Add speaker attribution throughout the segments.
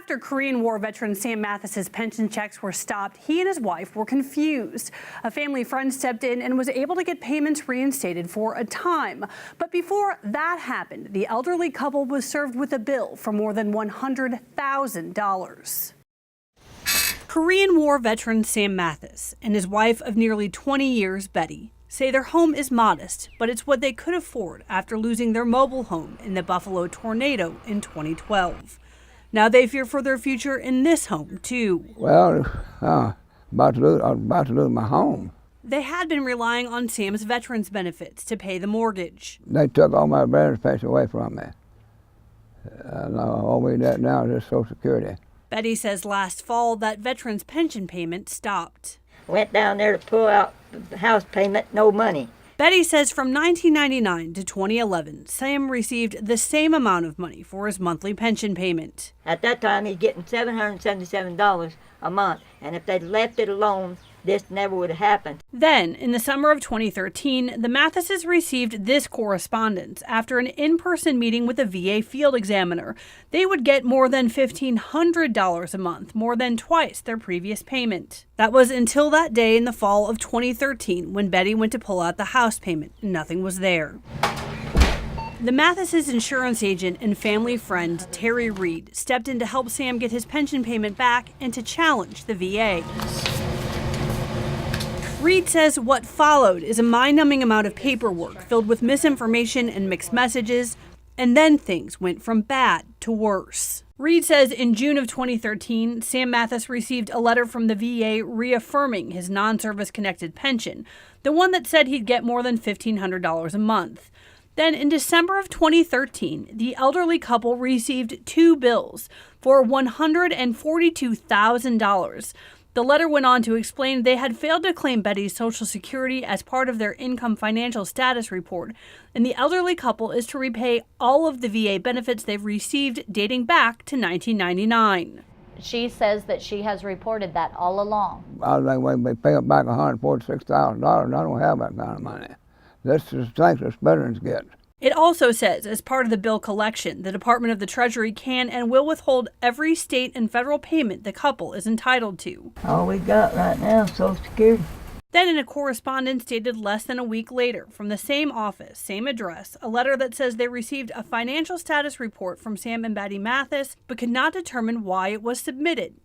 Speaker 1: After Korean War veteran Sam Mathis's pension checks were stopped, he and his wife were confused. A family friend stepped in and was able to get payments reinstated for a time. But before that happened, the elderly couple was served with a bill for more than $100,000. Korean War veteran Sam Mathis and his wife of nearly 20 years, Betty, say their home is modest, but it's what they could afford after losing their mobile home in the Buffalo tornado in 2012. Now they fear for their future in this home, too.
Speaker 2: Well, I'm about to lose my home.
Speaker 1: They had been relying on Sam's veterans benefits to pay the mortgage.
Speaker 2: They took all my veterans pension away from me. All we got now is just Social Security.
Speaker 1: Betty says last fall that veterans pension payment stopped.
Speaker 3: Went down there to pull out the house payment, no money.
Speaker 1: Betty says from 1999 to 2011, Sam received the same amount of money for his monthly pension payment.
Speaker 3: At that time, he's getting $777 a month, and if they'd left it alone, this never would have happened.
Speaker 1: Then, in the summer of 2013, the Mathises received this correspondence after an in-person meeting with a VA field examiner. They would get more than $1,500 a month, more than twice their previous payment. That was until that day in the fall of 2013 when Betty went to pull out the house payment and nothing was there. The Mathises' insurance agent and family friend, Terry Reed, stepped in to help Sam get his pension payment back and to challenge the VA. Reed says what followed is a mind-numbing amount of paperwork filled with misinformation and mixed messages, and then things went from bad to worse. Reed says in June of 2013, Sam Mathis received a letter from the VA reaffirming his non-service connected pension, the one that said he'd get more than $1,500 a month. Then in December of 2013, the elderly couple received two bills for $142,000. The letter went on to explain they had failed to claim Betty's Social Security as part of their income financial status report, and the elderly couple is to repay all of the VA benefits they've received dating back to 1999.
Speaker 4: She says that she has reported that all along.
Speaker 2: I was like, well, they pay up back $146,000. I don't have that kind of money. This is things that veterans get.
Speaker 1: It also says, as part of the bill collection, the Department of the Treasury can and will withhold every state and federal payment the couple is entitled to.
Speaker 3: All we got right now is Social Security.
Speaker 1: Then in a correspondence dated less than a week later, from the same office, same address, a letter that says they received a financial status report from Sam and Betty Mathis, but could not determine why it was submitted.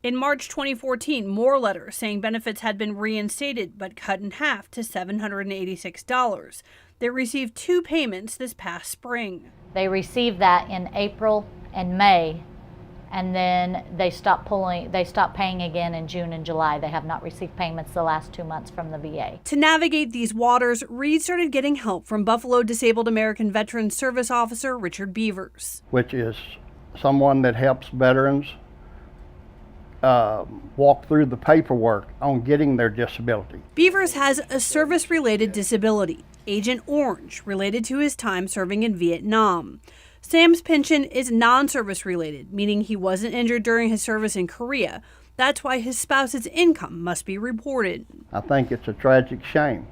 Speaker 1: In March 2014, more letters saying benefits had been reinstated but cut in half to $786. They received two payments this past spring.
Speaker 4: They received that in April and May, and then they stopped paying again in June and July. They have not received payments the last 2 months from the VA.
Speaker 1: To navigate these waters, Reed started getting help from Buffalo Disabled American Veterans Service Officer Richard Beavers,
Speaker 5: which is someone that helps veterans walk through the paperwork on getting their disability.
Speaker 1: Beavers has a service-related disability, Agent Orange, related to his time serving in Vietnam. Sam's pension is non-service related, meaning he wasn't injured during his service in Korea. That's why his spouse's income must be reported.
Speaker 5: I think it's a tragic shame.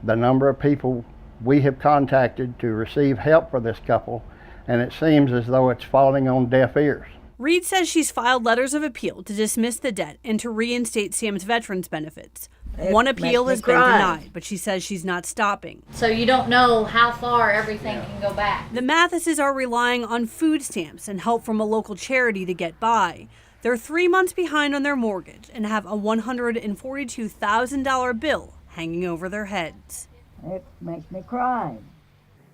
Speaker 5: The number of people we have contacted to receive help for this couple, and it seems as though it's falling on deaf ears.
Speaker 1: Reed says she's filed letters of appeal to dismiss the debt and to reinstate Sam's veterans benefits. One appeal has been denied, but she says she's not stopping.
Speaker 4: So you don't know how far everything can go back.
Speaker 1: The Mathises are relying on food stamps and help from a local charity to get by. They're 3 months behind on their mortgage and have a $142,000 bill hanging over their heads.
Speaker 3: It makes me cry.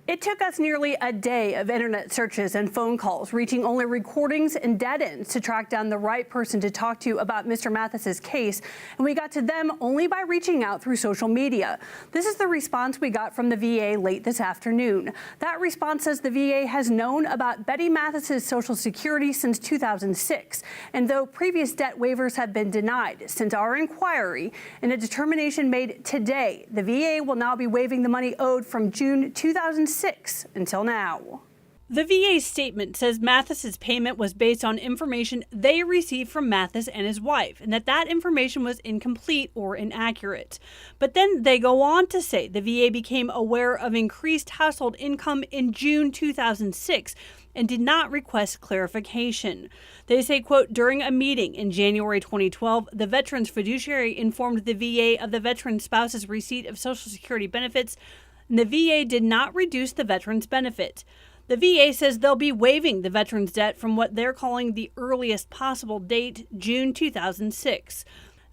Speaker 1: It took us nearly a day of internet searches and phone calls, reaching only recordings and dead ends to track down the right person to talk to about Mr. Mathis's case, and we got to them only by reaching out through social media. This is the response we got from the VA late this afternoon. That response says the VA has known about Betty Mathis's Social Security since 2006, and though previous debt waivers have been denied since our inquiry, in a determination made today, the VA will now be waiving the money owed from June 2006 until now. The VA statement says Mathis's payment was based on information they received from Mathis and his wife, and that information was incomplete or inaccurate. But then they go on to say the VA became aware of increased household income in June 2006 and did not request clarification. They say, quote, during a meeting in January 2012, the veteran's fiduciary informed the VA of the veteran's spouse's receipt of Social Security benefits, and the VA did not reduce the veteran's benefit. The VA says they'll be waiving the veteran's debt from what they're calling the earliest possible date, June 2006.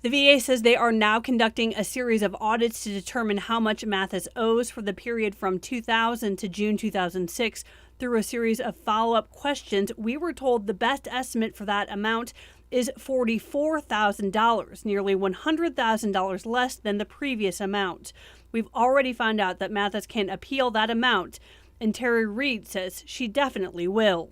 Speaker 1: The VA says they are now conducting a series of audits to determine how much Mathis owes for the period from 2000 to June 2006. Through a series of follow-up questions, we were told the best estimate for that amount is $44,000, nearly $100,000 less than the previous amount. We've already found out that Mathis can appeal that amount, and Terry Reed says she definitely will.